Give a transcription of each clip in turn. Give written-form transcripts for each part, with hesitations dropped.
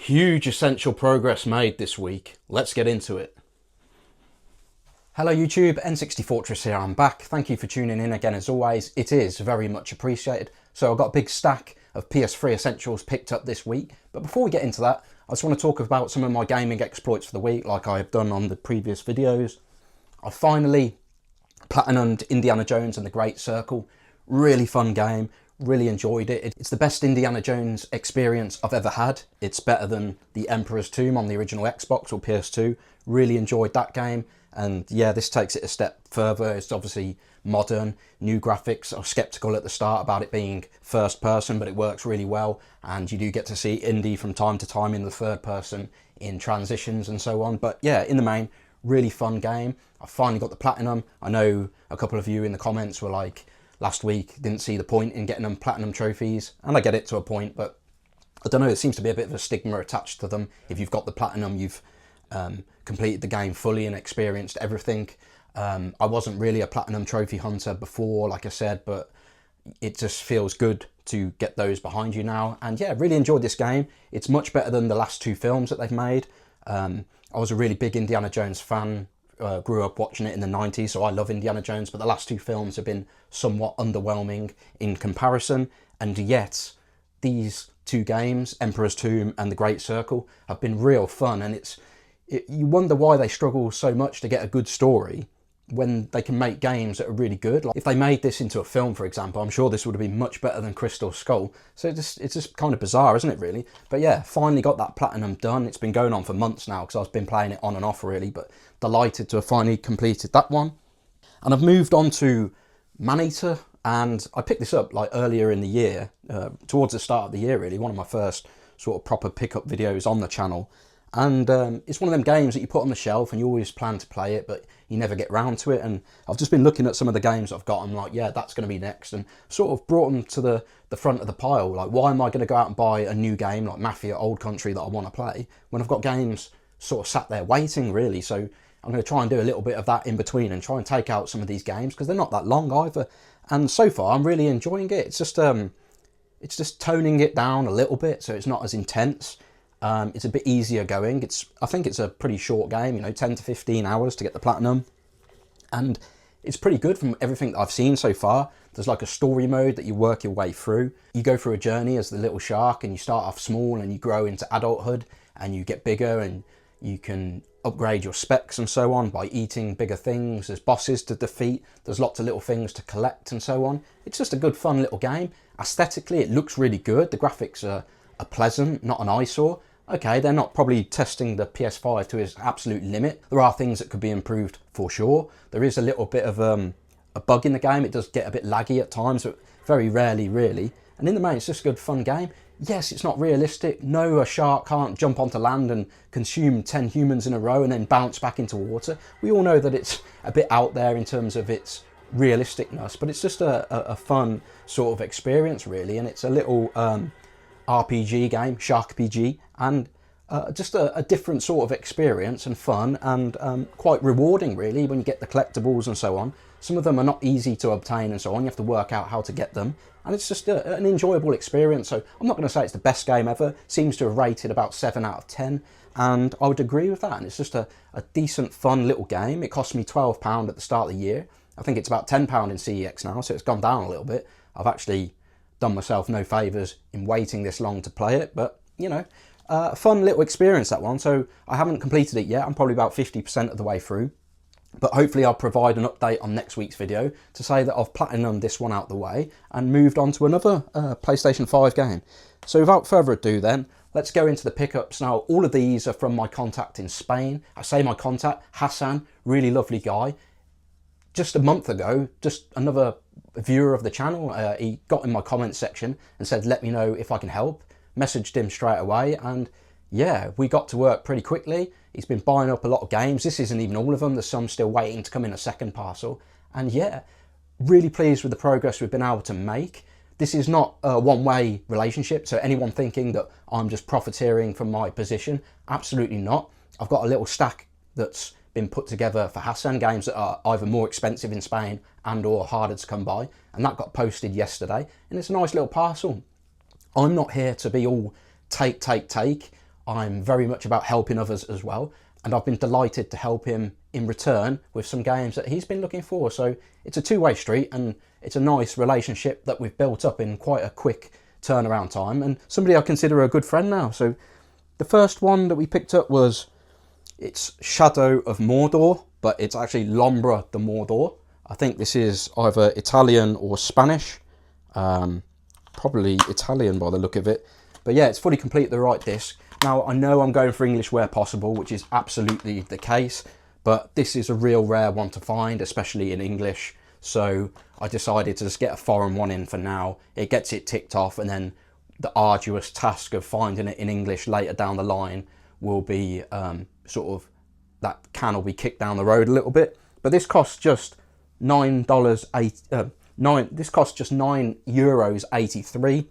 Huge essential progress made this week. Let's get into it. Hello YouTube, N60 Fortress here, I'm back. Thank you for tuning in again as always. It is very much appreciated. So I've got a big stack of PS3 Essentials picked up this week. But before we get into that, I just want to talk about some of my gaming exploits for the week like I have done on the previous videos. I finally platinumed Indiana Jones and the Great Circle. Really fun game. Really enjoyed it. It's the best Indiana Jones experience I've ever had. It's better than the Emperor's Tomb on the original Xbox or PS2. Really enjoyed that game. And yeah, this takes it a step further. It's obviously modern, new graphics. I was sceptical at the start about it being first person, but it works really well. And you do get to see Indy from time to time in the third person in transitions and so on. But yeah, in the main, really fun game. I finally got the platinum. I know a couple of you in the comments were like, last week didn't see the point in getting them platinum trophies, and I get it to a point, but I don't know, it seems to be a bit of a stigma attached to them. If you've got the platinum, you've completed the game fully and experienced everything. I wasn't really a platinum trophy hunter before, like I said, but it just feels good to get those behind you now. And yeah, really enjoyed this game. It's much better than the last two films that they've made. I was a really big Indiana Jones fan. Grew up watching it in the 90s, so I love Indiana Jones, but the last two films have been somewhat underwhelming in comparison, and yet these two games, Emperor's Tomb and The Great Circle, have been real fun. And you wonder why they struggle so much to get a good story when they can make games that are really good. Like if they made this into a film, for example, I'm sure this would have been much better than Crystal Skull. So it's just kind of bizarre, isn't it, really? But yeah, finally got that platinum done. It's been going on for months now because I've been playing it on and off, really, but delighted to have finally completed that one. And I've moved on to Maneater, and I picked this up like earlier in the year, towards the start of the year, really, one of my first sort of proper pickup videos on the channel. And it's one of them games that you put on the shelf and you always plan to play it, but you never get round to it. And I've just been looking at some of the games I've got. I'm like, yeah, that's going to be next, and sort of brought them to the front of the pile. Like, why am I going to go out and buy a new game like Mafia Old Country that I want to play when I've got games sort of sat there waiting, really? So I'm going to try and do a little bit of that in between and try and take out some of these games because they're not that long either. And so far, I'm really enjoying it. It's just toning it down a little bit so it's not as intense. It's a bit easier going. I think it's a pretty short game, you know, 10 to 15 hours to get the platinum. And it's pretty good from everything that I've seen so far. There's like a story mode that you work your way through. You go through a journey as the little shark, and you start off small and you grow into adulthood and you get bigger, and you can upgrade your specs and so on by eating bigger things. There's bosses to defeat. There's lots of little things to collect and so on. It's just a good fun little game. Aesthetically, it looks really good. The graphics are pleasant, not an eyesore. Okay, they're not probably testing the PS5 to its absolute limit. There are things that could be improved for sure. There is a little bit of a bug in the game. It does get a bit laggy at times, but very rarely really. And in the main, it's just a good fun game. Yes, it's not realistic. No, a shark can't jump onto land and consume 10 humans in a row and then bounce back into water. We all know that it's a bit out there in terms of its realisticness, but it's just a fun sort of experience, really. And it's a little RPG game, Shark PG, and just a different sort of experience and fun, and quite rewarding, really, when you get the collectibles and so on. Some of them are not easy to obtain and so on. You have to work out how to get them, and it's just an enjoyable experience. So I'm not going to say it's the best game ever. Seems to have rated about 7 out of 10, and I would agree with that. And it's just a decent, fun little game. It cost me £12 at the start of the year. I think it's about £10 in CEX now, so it's gone down a little bit. I've actually done myself no favours in waiting this long to play it, but you know, a fun little experience, that one. So I haven't completed it yet. I'm probably about 50% of the way through, but hopefully I'll provide an update on next week's video to say that I've platinumed this one out the way and moved on to another PlayStation 5 game. So without further ado then, let's go into the pickups. Now, all of these are from my contact in Spain. I say my contact, Hasan, really lovely guy. Just a month ago, just another viewer of the channel, he got in my comments section and said, let me know if I can help. Messaged him straight away, and yeah, we got to work pretty quickly. He's been buying up a lot of games. This isn't even all of them. There's some still waiting to come in a second parcel. And yeah, really pleased with the progress we've been able to make. This is not a one-way relationship, so anyone thinking that I'm just profiteering from my position, absolutely not. I've got a little stack that's been put together for Hasan, games that are either more expensive in Spain and or harder to come by, and that got posted yesterday, and it's a nice little parcel. I'm not here to be all take. I'm very much about helping others as well, and I've been delighted to help him in return with some games that he's been looking for. So it's a two-way street, and it's a nice relationship that we've built up in quite a quick turnaround time, and somebody I consider a good friend now. So the first one that we picked up it's Shadow of Mordor, but it's actually L'Ombra de Mordor. I think this is either Italian or Spanish, probably Italian by the look of it. But yeah, it's fully complete, the right disc. Now, I know I'm going for English where possible, which is absolutely the case, but this is a real rare one to find, especially in English. So I decided to just get a foreign one in for now. It gets it ticked off, and then the arduous task of finding it in English later down the line will be that can will be kicked down the road a little bit. But this costs just this costs just €9.83.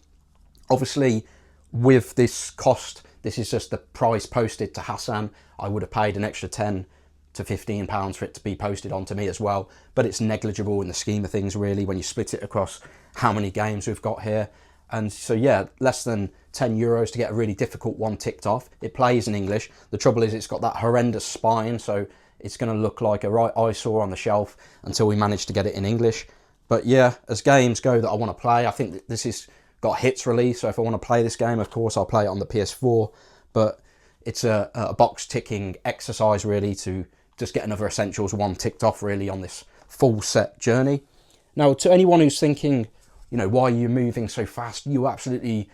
Obviously, with this cost, this is just the price posted to Hasan. I would have paid an extra £10 to £15 for it to be posted onto me as well, but it's negligible in the scheme of things, really, when you split it across how many games we've got here. And so yeah, less than €10 to get a really difficult one ticked off. It plays in English. The trouble is it's got that horrendous spine, so it's going to look like a right eyesore on the shelf until we manage to get it in English. But yeah, as games go that I want to play, I think that this has got hits release, so if I want to play this game, of course I'll play it on the PS4. But it's a box ticking exercise, really, to just get another Essentials one ticked off, really, on this full set journey. Now, to anyone who's thinking, why are you moving so fast? You absolutely,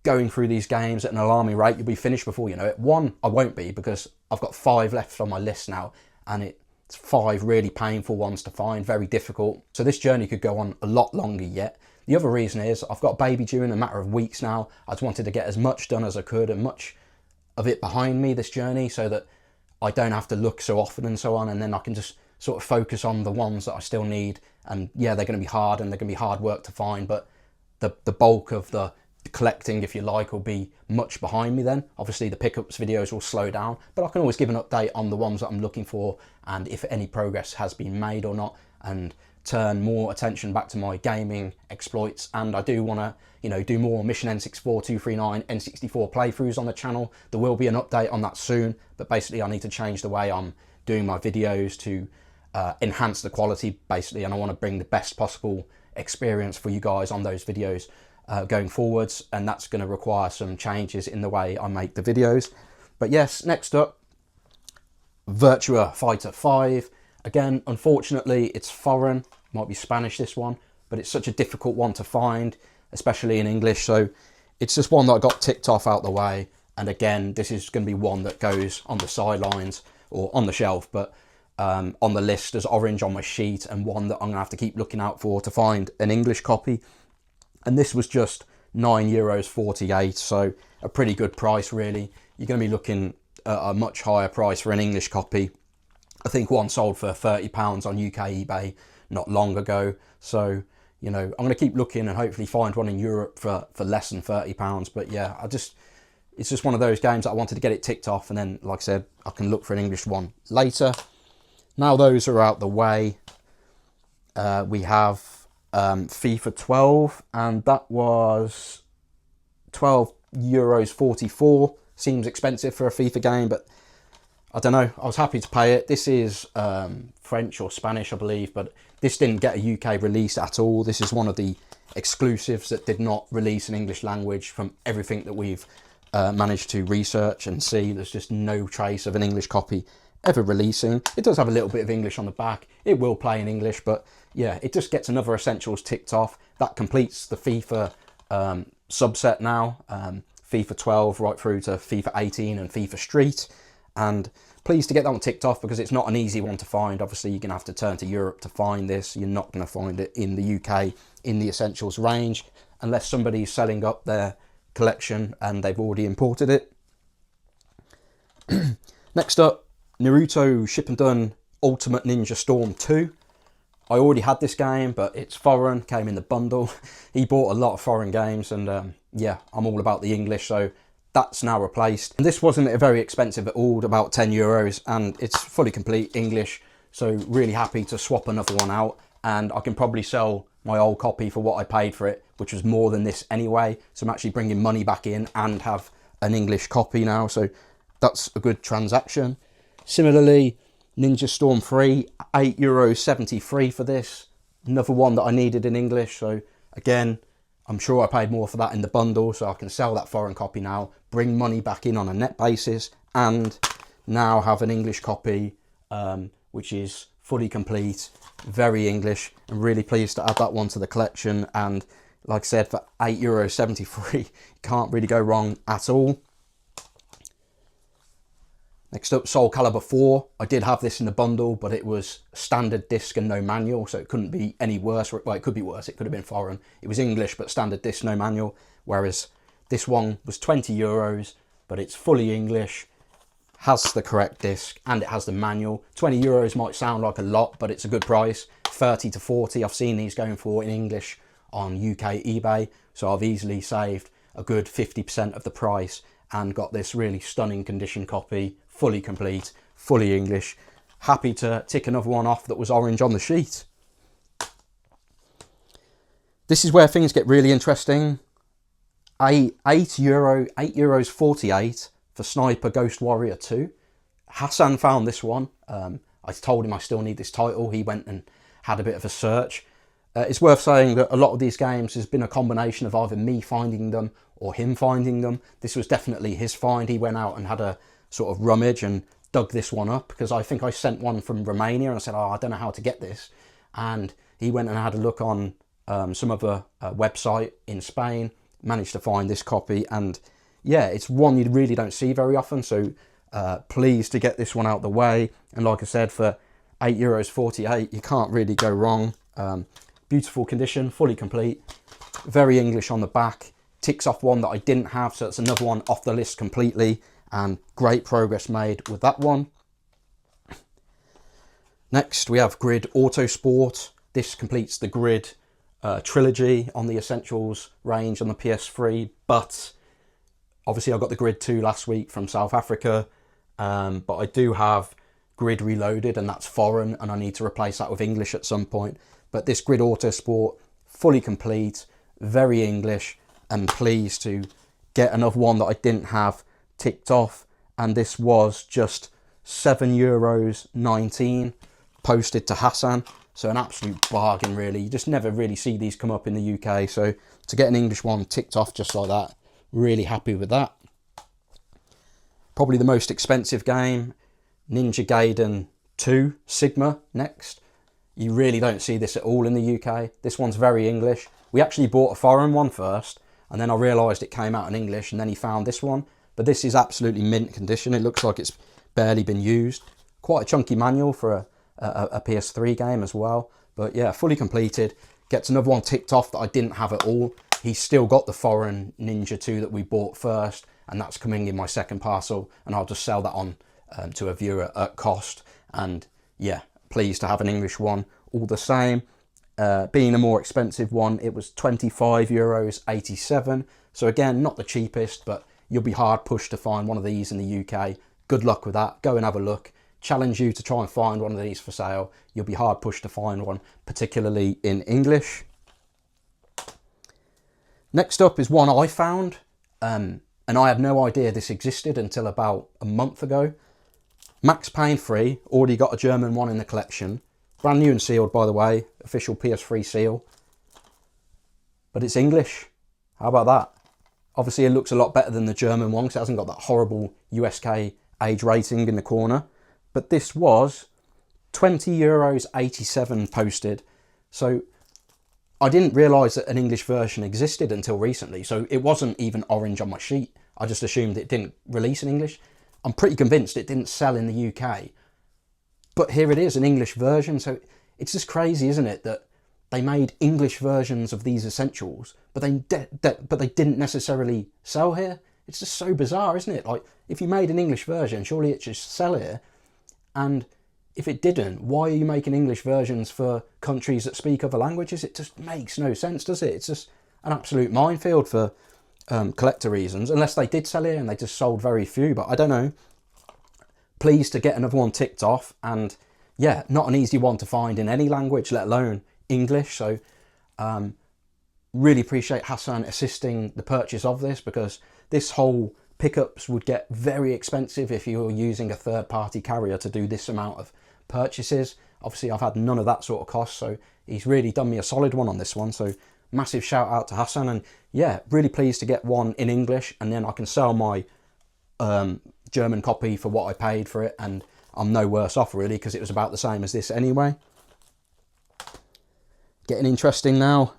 going through these games at an alarming rate. You'll be finished before you know it. One, I won't be, because I've got 5 left on my list now, and it's 5 really painful ones to find, very difficult. So this journey could go on a lot longer yet. The other reason is I've got a baby due in a matter of weeks now. I just wanted to get as much done as I could and much of it behind me, this journey, so that I don't have to look so often and so on, and then I can just sort of focus on the ones that I still need. And yeah, they're going to be hard, and they're going to be hard work to find, but the bulk of the collecting, if you like, will be much behind me then. Obviously the pickups videos will slow down, but I can always give an update on the ones that I'm looking for, and if any progress has been made or not, and turn more attention back to my gaming exploits. And I do want to, do more Mission N64 239 N64 playthroughs on the channel. There will be an update on that soon, but basically I need to change the way I'm doing my videos to enhance the quality, basically, and I want to bring the best possible experience for you guys on those videos going forwards, and that's going to require some changes in the way I make the videos. But yes, next up, Virtua Fighter 5. Again, unfortunately, it's foreign. Might be Spanish, this one, but it's such a difficult one to find, especially in English. So it's just one that I got ticked off out the way. And again, this is going to be one that goes on the sidelines or on the shelf, but on the list as orange on my sheet, and one that I'm going to have to keep looking out for to find an English copy. And this was just €9.48, so a pretty good price, really. You're going to be looking at a much higher price for an English copy. I think one sold for £30 on UK eBay not long ago. So, I'm going to keep looking and hopefully find one in Europe for less than £30. But yeah, it's just one of those games that I wanted to get it ticked off, and then, like I said, I can look for an English one later. Now those are out the way, we have FIFA 12, and that was €12.44. Seems expensive for a FIFA game, but I don't know, I was happy to pay it. This is French or Spanish, I believe, but this didn't get a UK release at all. This is one of the exclusives that did not release in English language. From everything that we've managed to research and see, there's just no trace of an English copy ever releasing. It does have a little bit of English on the back. It will play in English, but yeah, it just gets another Essentials ticked off. That completes the FIFA subset now. FIFA 12 right through to FIFA 18 and FIFA Street. And pleased to get that one ticked off, because it's not an easy one to find. Obviously, you're going to have to turn to Europe to find this. You're not going to find it in the UK in the Essentials range, unless somebody's selling up their collection and they've already imported it. Next up, Naruto Shippuden Ultimate Ninja Storm 2. I already had this game, but it's foreign, came in the bundle. He bought a lot of foreign games, and yeah, I'm all about the English, so that's now replaced. And this wasn't very expensive at all, about €10, and it's fully complete English, so really happy to swap another one out. And I can probably sell my old copy for what I paid for it, which was more than this anyway, so I'm actually bringing money back in and have an English copy now, so that's a good transaction. Similarly, Ninja Storm 3, €8.73 for this. Another one that I needed in English, so again, I'm sure I paid more for that in the bundle, so I can sell that foreign copy now, bring money back in on a net basis, and now have an English copy, which is fully complete, very English. I'm really pleased to add that one to the collection, and like I said, for €8.73, you can't really go wrong at all. Next up, Soul Calibur 4. I did have this in the bundle, but it was standard disc and no manual, so it couldn't be any worse. Well, it could be worse, it could have been foreign. It was English, but standard disc, no manual, whereas this one was €20, but it's fully English, has the correct disc, and it has the manual. €20 might sound like a lot, but it's a good price. 30 to 40, I've seen these going for in English on UK eBay, so I've easily saved a good 50% of the price and got this really stunning condition copy, fully complete, fully English. Happy to tick another one off that was orange on the sheet. This is where things get really interesting. €8.48 for Sniper Ghost Warrior 2. Hasan found this one. I told him I still need this title. He went and had a bit of a search. It's worth saying that a lot of these games has been a combination of either me finding them or him finding them. This was definitely his find. He went out and had a sort of rummage and dug this one up, because I think I sent one from Romania and I said, oh, I don't know how to get this. And he went and had a look on some other website in Spain, managed to find this copy, and yeah, it's one you really don't see very often, so pleased to get this one out the way. And like I said, for €8.48, you can't really go wrong. Beautiful condition, fully complete, very English on the back, ticks off one that I didn't have, so it's another one off the list completely, and great progress made with that one. Next we have Grid Autosport. This completes the Grid trilogy on the Essentials range on the PS3, but obviously I got the Grid 2 last week from South Africa, but I do have Grid Reloaded, and that's foreign, and I need to replace that with English at some point. But this Grid Autosport, fully complete, very English, and pleased to get another one that I didn't have ticked off, and this was just €7.19 posted to Hasan, so an absolute bargain really. You just never really see these come up in the UK, so to get an English one ticked off just like that, really happy with that. Probably the most expensive game, Ninja Gaiden 2 Sigma next. You really don't see this at all in the UK. This one's very English. We actually bought a foreign one first, and then I realised it came out in English, and then he found this one. But this is absolutely mint condition. It looks like it's barely been used. Quite a chunky manual for a PS3 game as well. But yeah, fully completed. Gets another one ticked off that I didn't have at all. He's still got the foreign Ninja 2 that we bought first, and that's coming in my second parcel, and I'll just sell that on to a viewer at cost. And yeah, pleased to have an English one all the same. Being a more expensive one, it was €25.87. So again, not the cheapest, but you'll be hard pushed to find one of these in the UK. Good luck with that. Go and have a look. Challenge you to try and find one of these for sale. You'll be hard pushed to find one, particularly in English. Next up is one I found, and I had no idea this existed until about a month ago. Max Payne 3, already got a German one in the collection. Brand new and sealed, by the way, official PS3 seal. But it's English. How about that? Obviously it looks a lot better than the German one because it hasn't got that horrible USK age rating in the corner. But this was €20.87 posted. So I didn't realise that an English version existed until recently. So it wasn't even orange on my sheet. I just assumed it didn't release in English. I'm pretty convinced it didn't sell in the UK. But here it is, an English version. So it's just crazy, isn't it, that they made English versions of these Essentials, but they didn't necessarily sell here. It's just so bizarre, isn't it? Like, if you made an English version, surely it should sell here. And if it didn't, why are you making English versions for countries that speak other languages? It just makes no sense, does it? It's just an absolute minefield for collector reasons, unless they did sell here and they just sold very few, but I don't know. Pleased to get another one ticked off, and yeah, not an easy one to find in any language, let alone English. So really appreciate Hasan assisting the purchase of this, because this whole pickups would get very expensive if you were using a third-party carrier to do this amount of purchases. Obviously, I've had none of that sort of cost, so he's really done me a solid one on this one. So massive shout out to Hasan, and yeah, really pleased to get one in English, and then I can sell my German copy for what I paid for it, and I'm no worse off really, because it was about the same as this anyway. Getting interesting now.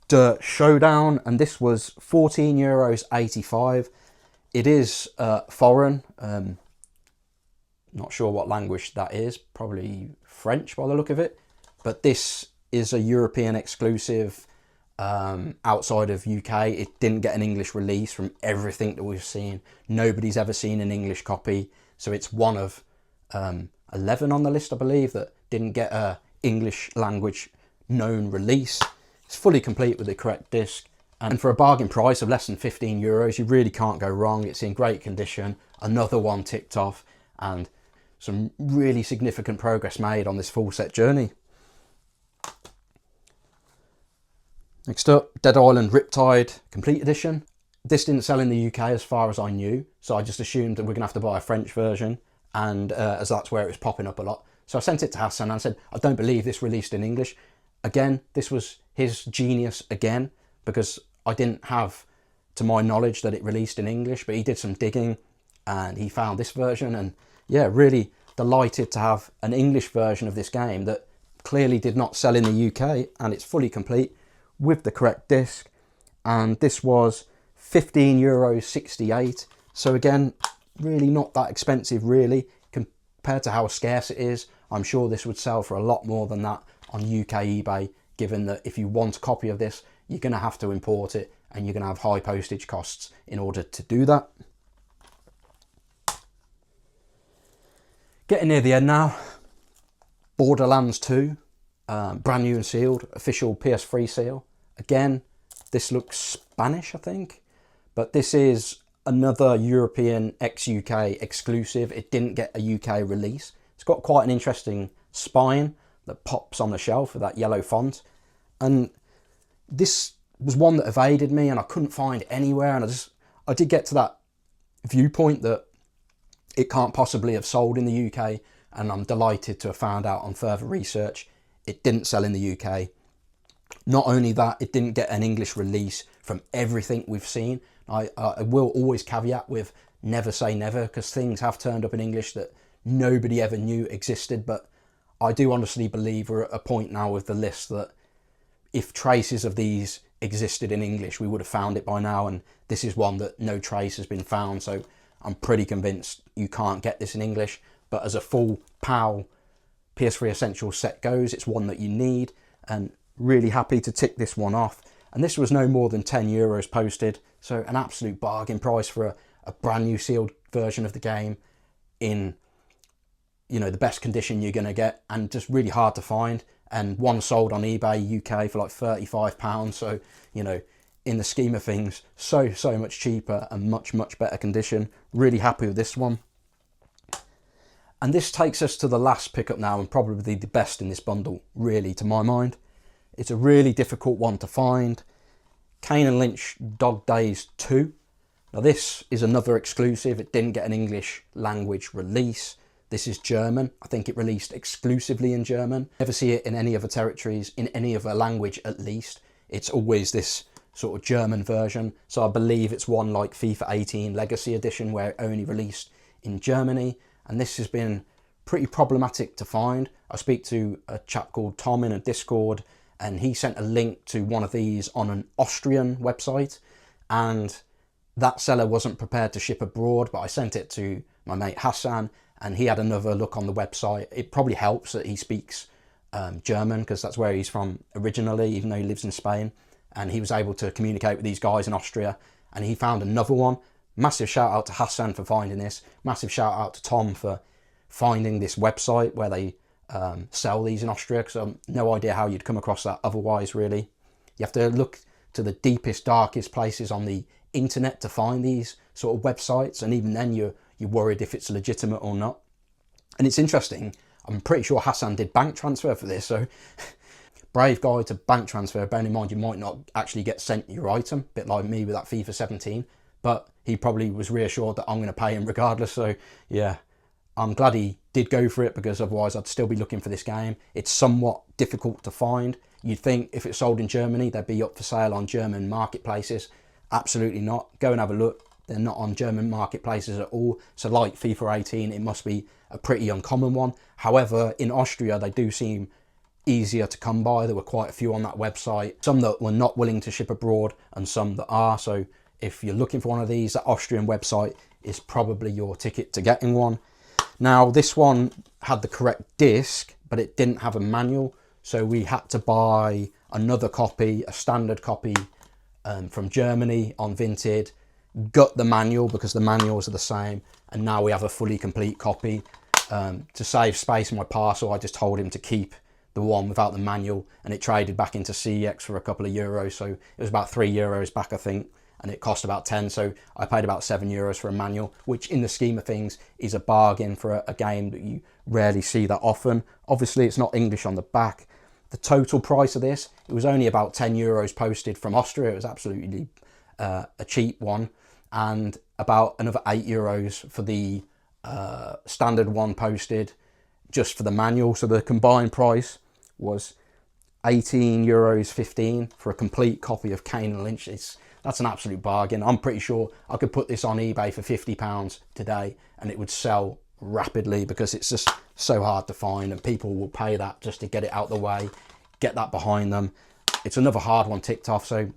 The Showdown, and this was €14.85. It is foreign. Not sure what language that is, probably French by the look of it. But this is a European exclusive outside of UK. It didn't get an English release from everything that we've seen. Nobody's ever seen an English copy. So it's one of 11 on the list, I believe, that didn't get a English language known release. It's fully complete with the correct disc. And for a bargain price of less than €15, you really can't go wrong. It's in great condition. Another one ticked off, and some really significant progress made on this full set journey. Next up, Dead Island Riptide Complete Edition. This didn't sell in the UK as far as I knew, so I just assumed that we're going to have to buy a French version, and as that's where it was popping up a lot. So I sent it to Hasan and I said, I don't believe this released in English. Again, this was his genius again, because I didn't have, to my knowledge, that it released in English, but he did some digging and he found this version, and yeah, really delighted to have an English version of this game that clearly did not sell in the UK, and it's fully complete with the correct disc. And this was €15.68. So again, really not that expensive really, compared to how scarce it is. I'm sure this would sell for a lot more than that on UK eBay, given that if you want a copy of this, you're going to have to import it, and you're going to have high postage costs in order to do that. Getting near the end now. Borderlands 2, brand new and sealed, official PS3 seal. Again, this looks Spanish, I think, but this is another European ex-UK exclusive. It didn't get a UK release. It's got quite an interesting spine that pops on the shelf with that yellow font, and this was one that evaded me and I couldn't find anywhere, and I did get to that viewpoint that it can't possibly have sold in the UK, and I'm delighted to have found out on further research it didn't sell in the UK. Not only that, it didn't get an English release from everything we've seen. I will always caveat with never say never, because things have turned up in English that nobody ever knew existed, but I do honestly believe we're at a point now with the list that if traces of these existed in English, we would have found it by now, and this is one that no trace has been found, so I'm pretty convinced you can't get this in English. But as a full PAL PS3 Essentials set goes, it's one that you need, and really happy to tick this one off. And this was no more than €10 posted, so an absolute bargain price for a brand new sealed version of the game in, you know, the best condition you're going to get, and just really hard to find. And one sold on eBay UK for like £35, so, you know, in the scheme of things, so much cheaper and much better condition. Really happy with this one. And this takes us to the last pickup now, and probably the best in this bundle, really, to my mind. It's a really difficult one to find. Kane and Lynch Dog Days 2. Now this is another exclusive. It didn't get an English language release. This is German. I think it released exclusively in German. Never see it in any other territories, in any other language at least. It's always this sort of German version. So I believe it's one like FIFA 18 Legacy Edition, where it only released in Germany. And this has been pretty problematic to find. I speak to a chap called Tom in a Discord, and he sent a link to one of these on an Austrian website, and that seller wasn't prepared to ship abroad, but I sent it to my mate Hasan, and he had another look on the website. It probably helps that he speaks German, because that's where he's from originally, even though he lives in Spain, and he was able to communicate with these guys in Austria, and he found another one. Massive shout out to Hasan for finding this. Massive shout out to Tom for finding this website where they sell these in Austria, because I've no idea how you'd come across that otherwise, really. You have to look to the deepest, darkest places on the internet to find these sort of websites, and even then you're worried if it's legitimate or not. And it's interesting, I'm pretty sure Hasan did bank transfer for this, so brave guy to bank transfer. Bearing in mind you might not actually get sent your item, a bit like me with that FIFA 17, but he probably was reassured that I'm going to pay him regardless. So yeah, I'm glad he did go for it, because otherwise I'd still be looking for this game. It's somewhat difficult to find. You'd think if it's sold in Germany, they'd be up for sale on German marketplaces. Absolutely not. Go and have a look. They're not on German marketplaces at all. So like FIFA 18, it must be a pretty uncommon one. However, in Austria, they do seem easier to come by. There were quite a few on that website. Some that were not willing to ship abroad and some that are. So if you're looking for one of these, that Austrian website is probably your ticket to getting one. Now, this one had the correct disc, but it didn't have a manual. So we had to buy another copy, a standard copy from Germany on Vinted, got the manual because the manuals are the same, and now we have a fully complete copy. To save space in my parcel, I just told him to keep the one without the manual, and it traded back into CEX for a couple of euros. So it was about €3 back, I think, and it cost about 10. So I paid about €7 for a manual, which in the scheme of things is a bargain for a game that you rarely see that often. Obviously, it's not English on the back. The total price of this, it was only about €10 posted from Austria. It was absolutely a cheap one, and about another €8 for the standard one posted just for the manual. So the combined price was €18.15 for a complete copy of Kane and Lynch. That's an absolute bargain. I'm pretty sure I could put this on eBay for £50 today and it would sell rapidly, because it's just so hard to find, and people will pay that just to get it out the way, get that behind them. It's another hard one ticked off, so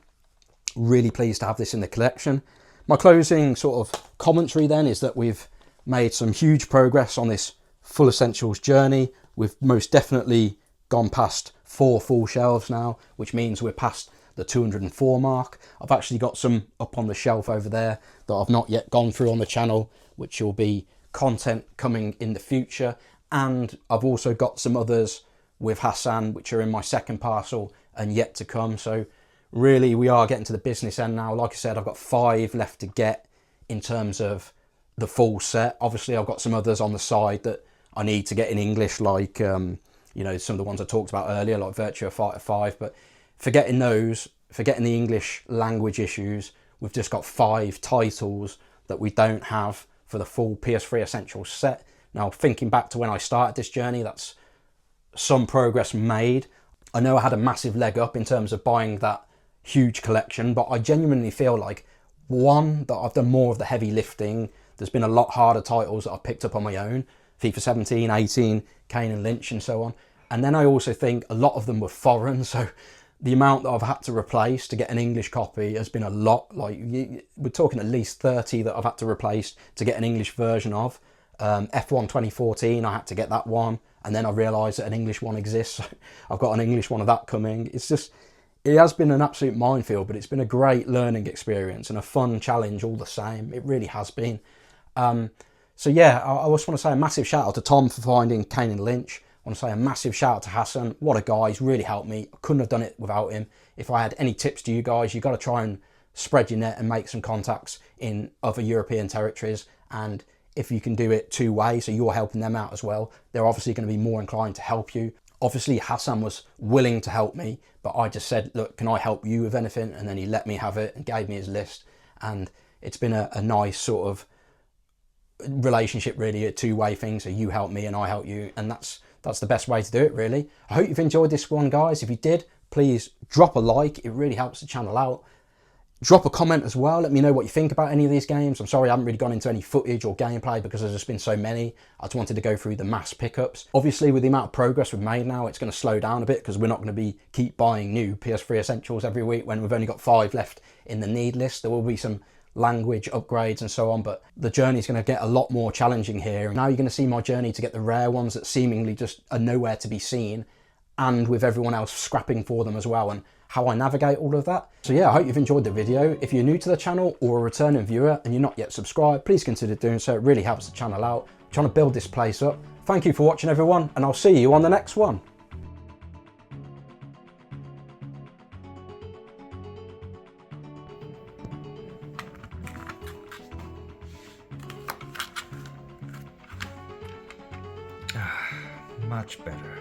really pleased to have this in the collection. My closing sort of commentary then is that we've made some huge progress on this full essentials journey. We've most definitely gone past 4 full shelves now, which means we're past the 204 mark. I've actually got some up on the shelf over there that I've not yet gone through on the channel, which will be content coming in the future. And I've also got some others with Hasan, which are in my second parcel and yet to come. So really, we are getting to the business end now. Like I said, I've got 5 left to get in terms of the full set. Obviously, I've got some others on the side that I need to get in English, like you know, some of the ones I talked about earlier, like Virtua Fighter 5. But forgetting those, forgetting the English language issues, we've just got 5 titles that we don't have for the full PS3 Essentials set. Now, thinking back to when I started this journey, that's some progress made. I know I had a massive leg up in terms of buying that huge collection, but I genuinely feel like, one, that I've done more of the heavy lifting. There's been a lot harder titles that I've picked up on my own, FIFA 17, 18, Kane and Lynch and so on. And then I also think a lot of them were foreign, so the amount that I've had to replace to get an English copy has been a lot. Like, we're talking at least 30 that I've had to replace to get an English version of. F1 2014, I had to get that one, and then I realised that an English one exists. I've got an English one of that coming. It's just, it has been an absolute minefield, but it's been a great learning experience and a fun challenge all the same. It really has been. So yeah, I just want to say a massive shout out to Tom for finding Kane and Lynch. I want to say a massive shout out to Hasan. What a guy, he's really helped me. I couldn't have done it without him. If I had any tips to you guys, you've got to try and spread your net and make some contacts in other European territories. And if you can do it two-way, so you're helping them out as well, they're obviously going to be more inclined to help you. Obviously, Hasan was willing to help me, but I just said, look, can I help you with anything? And then he let me have it and gave me his list. And it's been a nice sort of relationship, really, a two-way thing. So you help me and I help you, and that's the best way to do it, really. I hope you've enjoyed this one, guys. If you did, please drop a like. It really helps the channel out. Drop a comment as well. Let me know what you think about any of these games. I'm sorry I haven't really gone into any footage or gameplay because there's just been so many. I just wanted to go through the mass pickups. Obviously, with the amount of progress we've made now, it's going to slow down a bit because we're not going to keep buying new PS3 Essentials every week when we've only got 5 left in the need list. There will be some language upgrades and so on, but the journey is going to get a lot more challenging here. And now you're going to see my journey to get the rare ones that seemingly just are nowhere to be seen, and with everyone else scrapping for them as well, and how I navigate all of that. So yeah, I hope you've enjoyed the video. If you're new to the channel or a returning viewer and you're not yet subscribed, please consider doing so. It really helps the channel out. I'm trying to build this place up. Thank you for watching, everyone, and I'll see you on the next one. Much better.